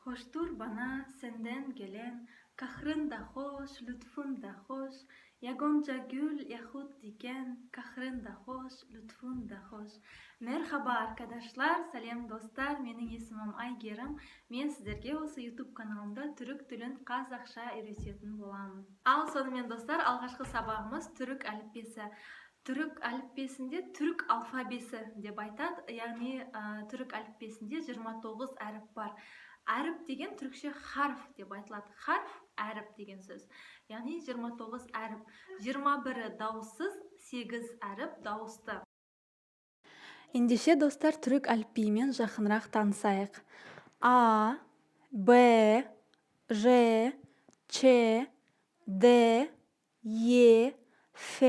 Hoştur bana senden gelen, kahrın da hoş, lütfun da hoş. Ya gonca gül yahut diken, kahrın da hoş, lütfun da hoş. Merhaba arkadaşlar, selam dostlar. Mening ismim Aygerim. Men sizlerge осы YouTube kanalımda Türk tilin Қазақша үйрететін боламын. Al sonымен dostlar, alғашқы сабағымыз түрік әліппесі. Түрік әліппесінде түрік алфавесі деп айтады. Яғни түрік әліппесінде 29 әріп бар. Әріп деген түрікше харф деп айтылады. Харф әріп деген сөз. Яғни 29 әріп. 21-і дауыссыз, 8 әріп дауысты. Ендеше достар, түрік әліпбиімен жақынырақ танысайық. А, Б, Ж, Ч, Д, Е, Ф,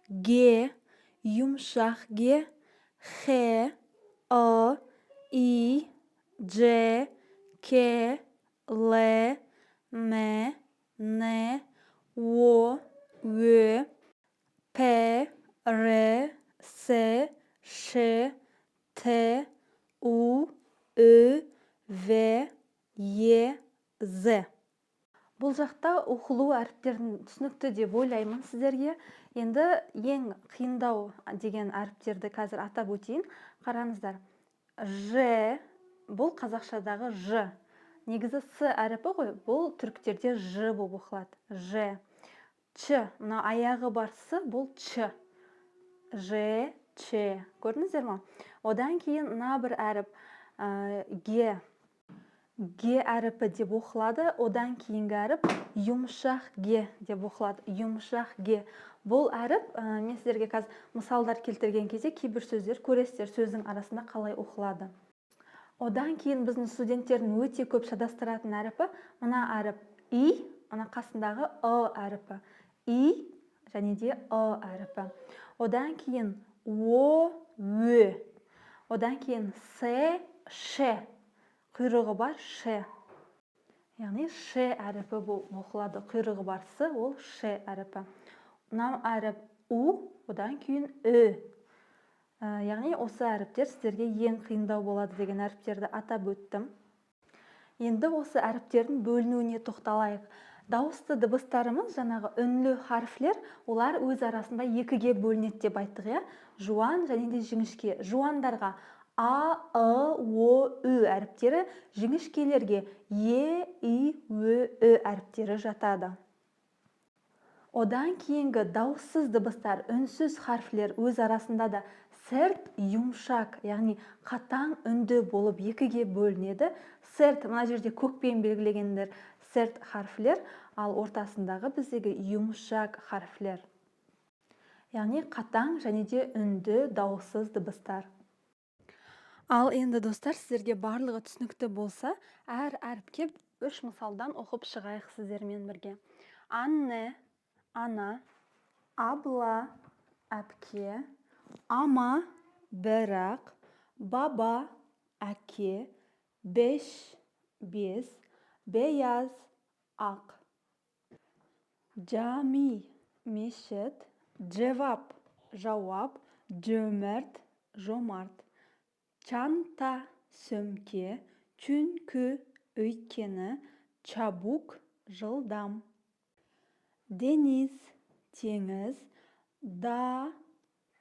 Г, юмшақ Г, Х, О, И, Дж, К, Л, М, Н, О, Ө, П, Р, С, Ш, Т, У, Ү, В, Е, З. Бұл жақта оқылу әріптерін түсінікті деп ойлаймын сіздерге. Енді ең қиындау деген әріптерді қазір атап өтейін. Қараңыздар. Ж, бұл қазақшадағы Ж. Негізі С әріпі ғой, бұл түріктерде Ж болып оқылады. Ж. Ч, мына аяғы бар С, бұл Ч. Ж, Ч. Көрдіңіздер ма? Одан кейін мына бір әріп Г. Г әріпі деп оқылады. Одан кейінгі әріп юмшақ Г деп оқылады. Юмшақ Г. Бұл әріп, мен сіздерге қазір мысалдар келтірген кезде кейбір сөздер көресіздер сөздің арасында қалай оқылады. Одан кейін біздің студенттердің өте көп шатастыратын әріпі мына әріп И, мына қасындағы О әріпі. И және де О әріпі. Одан кейін О, Ө. Одан кейін С, Ш. Құйрығы бар Ш. Яғни Ш әріпі бұл оқылады. Құйрығы бар С, ол Ш әріпі. Мына әріп У, одан кейін Ү. Яғни осы әріптер сіздерге ең қиындау болады деген әріптерді атап өттім. Енді осы әріптердің бөлінуіне тоқталайық. Дауысты дыбыстарымыз, жаңағы үнлі харфлер, олар өз арасында екіге бөлінеді деп айттық, иә? Жуан және де жіңішке. Жуандарға А, Ы, О, Ү әріптері, жіңішкелерге Е, И, Ö, Ö әріптері жатады. Одан кейінгі дауыссыз дыбыстар, үнсіз харфлер өз арасында да сәрт, юмшак, яғни қатаң үнді болып екіге бөлінеді. Сәрт, мына жерде көкпен белгілегендер сәрт харфлер, ал ортасындағы біздегі юмшак харфлер. Яғни қатаң және де үнді дауыссыз дыбыстар. Ал енді достар, сіздерге барлығы түсінікті болса, әр әріпке 3 мысалдан оқып шығайық сіздермен бірге. Анне, ана, абла, әпке, ама, бірақ, баба, әке, беш, бес, бейаз, ақ. Жами, мешіт, джевап, жауап, жөмерт, жомарт. Чанта, сөмке, чүнкі, өйткені, чабук, жылдам. Дениз, теңіз, да,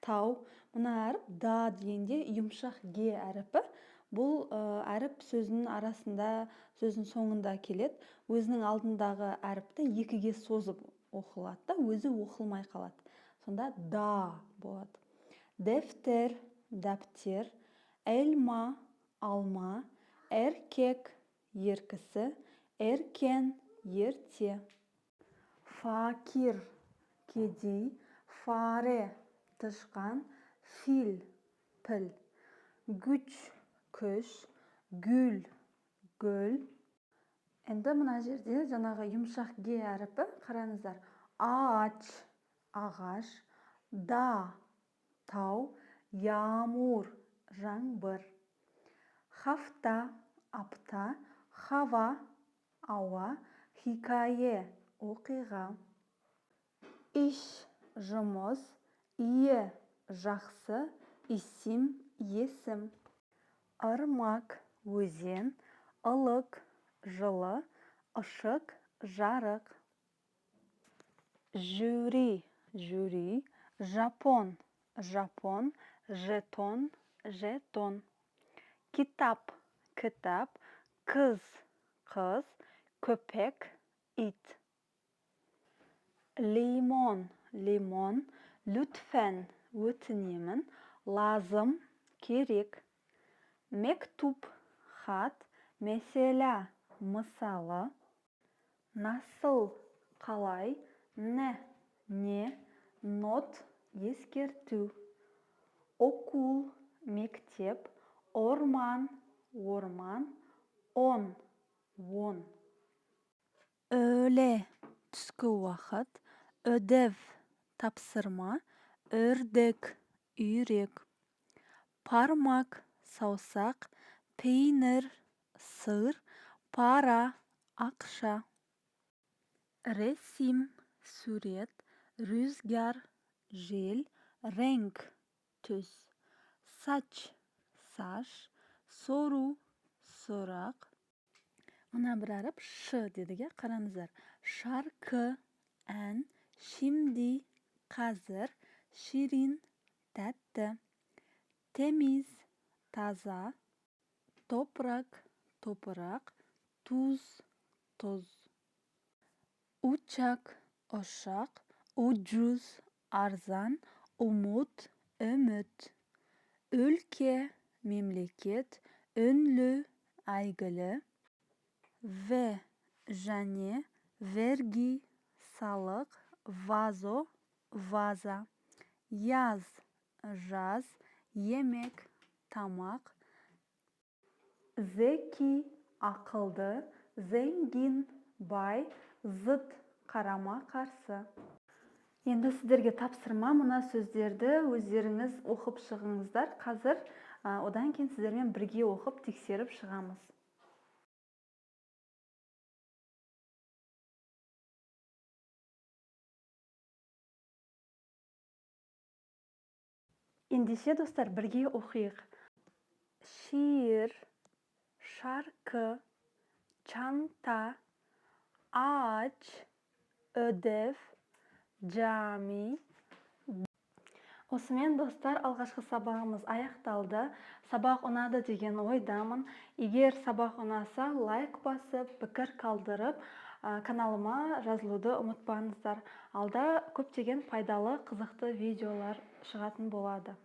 тау. Мына әріп да дегенде юмшақ Г әріпі. Бұл әріп сөзінің арасында, сөздің соңында келеді. Өзінің алдындағы әріпті екіге созып оқылады, өзі оқылмай қалады. Сонда да болады. Дефтер, дәптер, эльма, алма, эркек, еркісі, эркен, ерте. Факир, кедей, фаре, тышқан, фил, піл. Güç, күш, гүл, гүл. Енді мына жерде жаңағы юмшақ Г әріпі, қараңыздар. Ağaç, ағаш, да, тау, yağmur, жаңбыр. Hafta, апта, hava, ауа, hikaye, оқиға. Іш, жұмыс, ие, жақсы, исим, есім. Ырмак, өзен, ылық, жылы, ышык, жарык. Жюри, жюри, жапон, жапон, жетон, жетон. Kitap, kitap, kız, kız, köpek, it. Limon, limon, lütfen, өтінемін, lazım, керек. Mektup, хат, mesela, мысалы. Nasıl, қалай, не, not, ескерту. Okul, мектеп, orman, орман, on. Öğle, түскі уақыт, ödev, тапсырма, ördek, үйрек. Parmak, саусақ, peynir, сыр, para, ақша. Resim, сурет, rüzgar, жел, renk, түс. Saç, saç, soru, сұрақ. Мына бір әріп ш дедіге қараңыздар. Şarkı, ән, şimdi, қазір, şirin, тәтті. Temiz, таза. Toprak, топырақ, tuz, тұз. Uçak, ұшақ, ucuz, арзан, umut, үміт. Ülke, мемлекет, ünlü, әйгілі. Ve, және, vergi, салық, vazo, ваза. Yaz, жаз, yemek, тамақ. Zeki, ақылды, zengin, бай, зыт, қарама қарсы. Енді сіздерге тапсырма, мына сөздерді өздеріңіз оқып шығыңыздар. Қазір одан кейін сіздермен бірге оқып тексеріп шығамыз. Ендеше достар, бірге оқиық. Şiir, şarkı, çanta, ağaç, ödev, cami. Осымен достар, алғашқы сабағымыз аяқталды. Сабақ ұнады деген ойдамын. Егер сабақ ұнаса, лайк басып, пікір қалдырып, каналыма жазылуды ұмытпаңыздар. Алда көптеген пайдалы, қызықты видеолар шығатын болады.